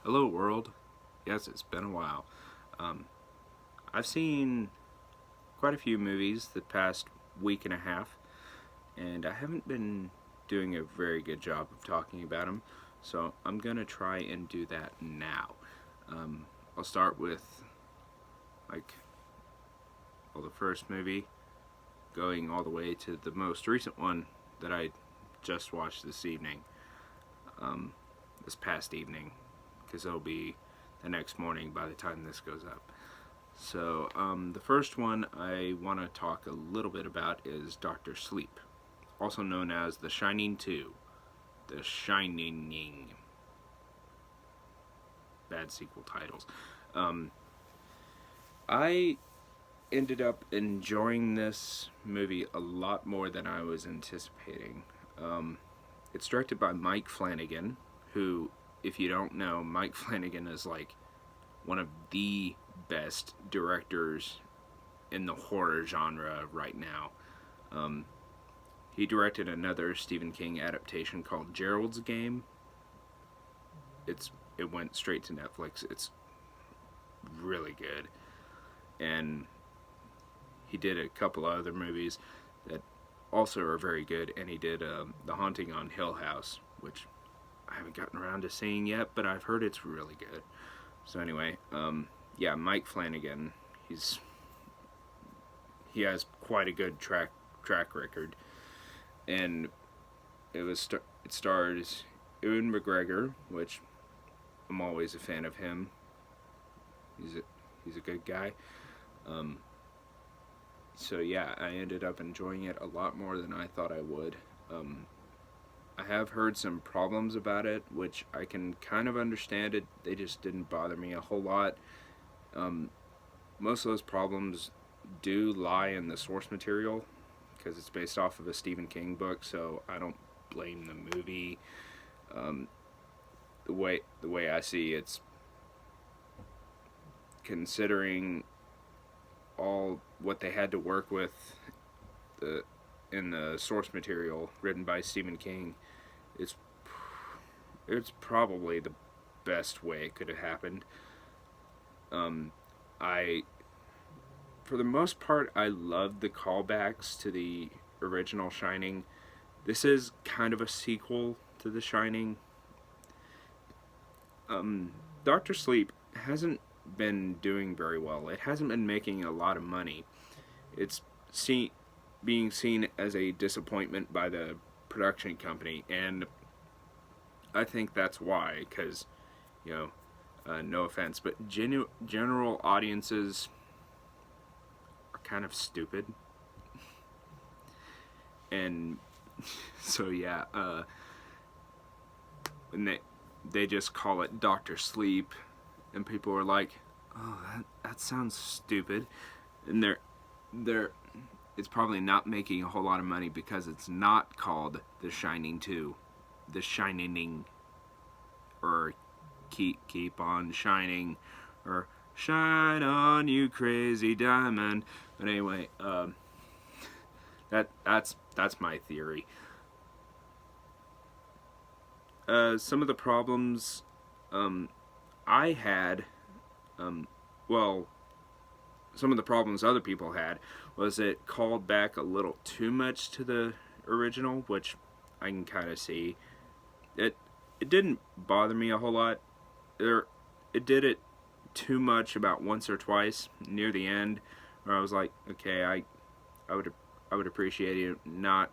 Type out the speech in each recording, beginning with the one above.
Hello, world. Yes, it's been a while. Um, I've seen quite a few movies the past week and a half, and I haven't been doing a very good job of talking about them, so I'm gonna try and do that now. Um, I'll start with, like, the first movie, going all the way to the most recent one that I just watched this evening, um, this past evening, because it'll be the next morning by the time this goes up. So, the first one I want to talk a little bit about is Doctor Sleep, also known as The Shining 2. The Shining. Bad sequel titles. Um, I ended up enjoying this movie a lot more than I was anticipating. Um, it's directed by Mike Flanagan, who, if you don't know, Mike Flanagan is like one of the best directors in the horror genre right now. Um, he directed another Stephen King adaptation called Gerald's Game. It went straight to Netflix. It's really good, and he did a couple of other movies that also are very good. And he did The Haunting on Hill House, which I haven't gotten around to seeing yet, but I've heard it's really good. So anyway, yeah, Mike Flanagan. He has quite a good track record, and it stars Ewan McGregor, which I'm always a fan of him. He's a good guy. Um, so yeah, I ended up enjoying it a lot more than I thought I would. Um, I have heard some problems about it, which I can kind of understand. It They just didn't bother me a whole lot. Um, Most of those problems do lie in the source material because it's based off of a Stephen King book. So I don't blame the movie. Um, the way I see it's considering all what they had to work with the in the source material written by Stephen King, it's it's probably the best way it could have happened. Um, I For the most part I loved the callbacks to the original Shining. This is kind of a sequel to The Shining. Um, Doctor Sleep hasn't been doing very well. It hasn't been making a lot of money. It's seen being seen as a disappointment by the production company, and I think that's why. Because you know, no offense, but general audiences are kind of stupid, and so yeah, and they just call it Doctor Sleep, and people are like, "Oh, that sounds stupid," and they're it's probably not making a whole lot of money because it's not called The Shining 2, The Shining, or Keep on Shining, or Shine on You Crazy Diamond. But anyway, that's my theory. Some of the problems um, I had, um, well, some of the problems other people had was it called back a little too much to the original, which I can kind of see. It it didn't bother me a whole lot. There, it did it too much about once or twice near the end, where I was like, okay, I would I would appreciate it not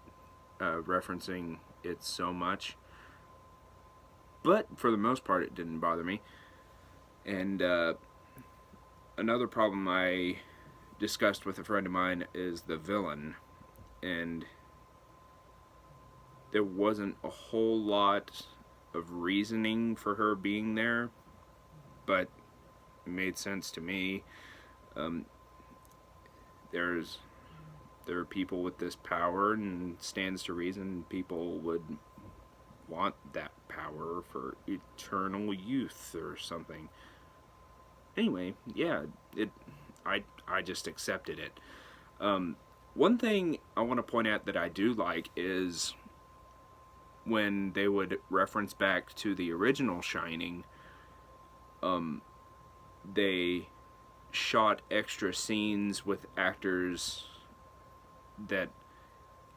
referencing it so much. But for the most part, it didn't bother me. And another problem I discussed with a friend of mine is the villain, and there wasn't a whole lot of reasoning for her being there, but it made sense to me. Um, there's there are people with this power, and stands to reason people would want that power for eternal youth or something. Anyway, yeah, it I just accepted it. Um, One thing I want to point out that I do like is when they would reference back to the original Shining, they shot extra scenes with actors that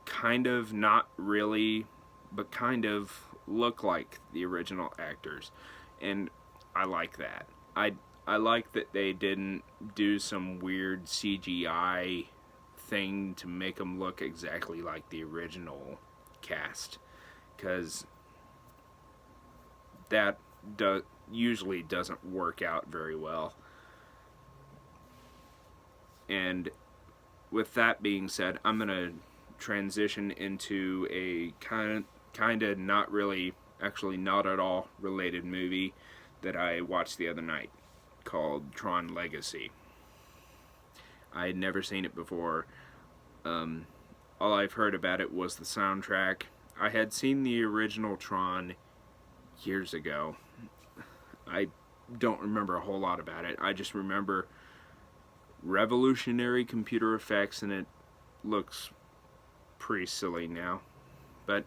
kind of, not really, but kind of look like the original actors, and I like that. I like that they didn't do some weird CGI thing to make them look exactly like the original cast, because that usually doesn't work out very well. And with that being said, I'm gonna transition into a kind of not really, actually not at all related movie that I watched the other night called Tron Legacy. I had never seen it before. All I've heard about it was the soundtrack. I had seen the original Tron years ago. I don't remember a whole lot about it. I just remember revolutionary computer effects, and it looks pretty silly now. But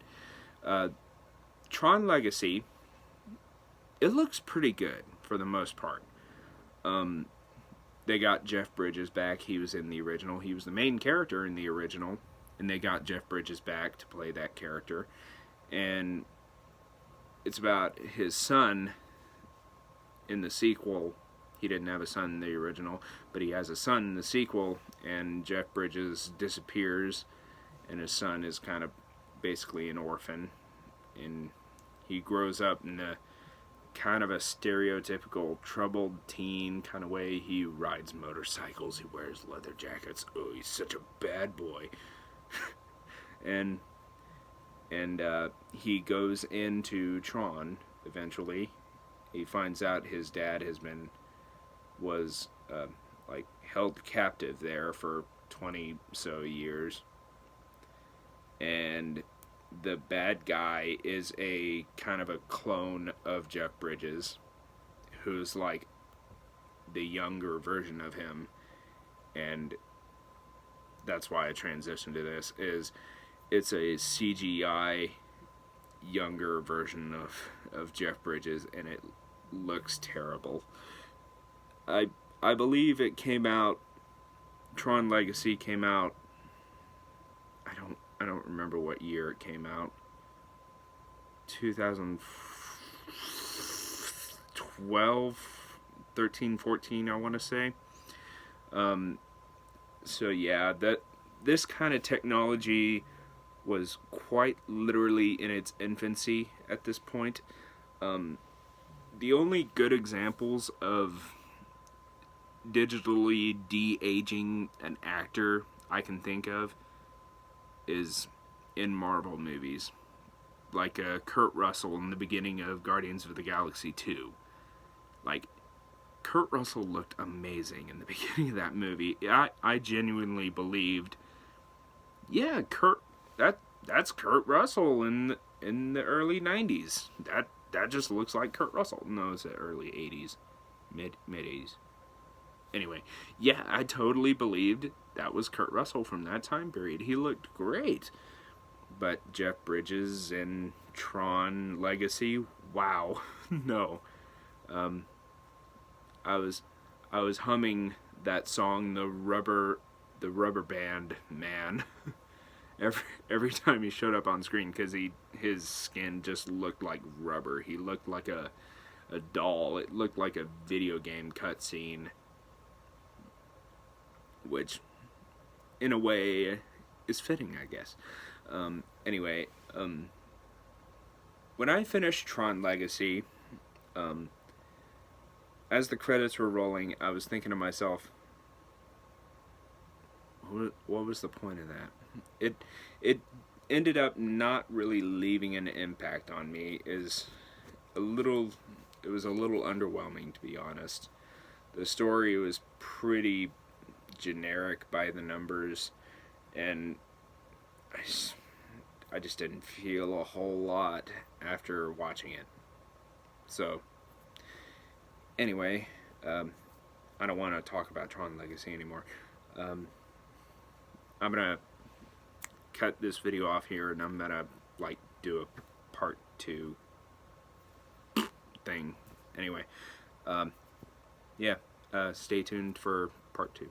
Tron Legacy, it looks pretty good for the most part. They got Jeff Bridges back. He was in the original. He was the main character in the original, and they got Jeff Bridges back to play that character. And it's about his son in the sequel. He didn't have a son in the original, but he has a son in the sequel, and Jeff Bridges disappears, and his son is kind of basically an orphan, and he grows up in a kind of a stereotypical troubled teen kind of way. He rides motorcycles, he wears leather jackets. Oh, he's such a bad boy. and he goes into Tron eventually. He finds out his dad was like held captive there for 20 so years, and the bad guy is a kind of a clone of Jeff Bridges, who's like the younger version of him. And that's why I transitioned to this, is it's a CGI younger version of Jeff Bridges, and it looks terrible. I believe it came out, Tron Legacy came out, I don't remember what year it came out. 2012, 13, 14, I want to say. So yeah, this kind of technology was quite literally in its infancy at this point. The only good examples of digitally de-aging an actor I can think of is in Marvel movies, like Kurt Russell in the beginning of Guardians of the Galaxy 2. Like, Kurt Russell looked amazing in the beginning of that movie. I genuinely believed, yeah, that's Kurt Russell in the early 90s. That just looks like Kurt Russell. No, it's the early 80s, mid 80s. Anyway, yeah, I totally believed that was Kurt Russell from that time period. He looked great. But Jeff Bridges in Tron Legacy, wow, no. I was humming that song, the rubber band man, every time he showed up on screen, because his skin just looked like rubber. He looked like a doll. It looked like a video game cutscene, which in a way is fitting, I guess. Anyway, when I finished Tron Legacy, as the credits were rolling, I was thinking to myself, what was the point of that? It ended up not really leaving an impact on me. It was a little underwhelming, to be honest. The story was pretty generic by the numbers, and I just didn't feel a whole lot after watching it. So, anyway, I don't want to talk about Tron Legacy anymore. I'm gonna cut this video off here, and I'm gonna do a part 2 thing. Anyway, Yeah, stay tuned for part 2.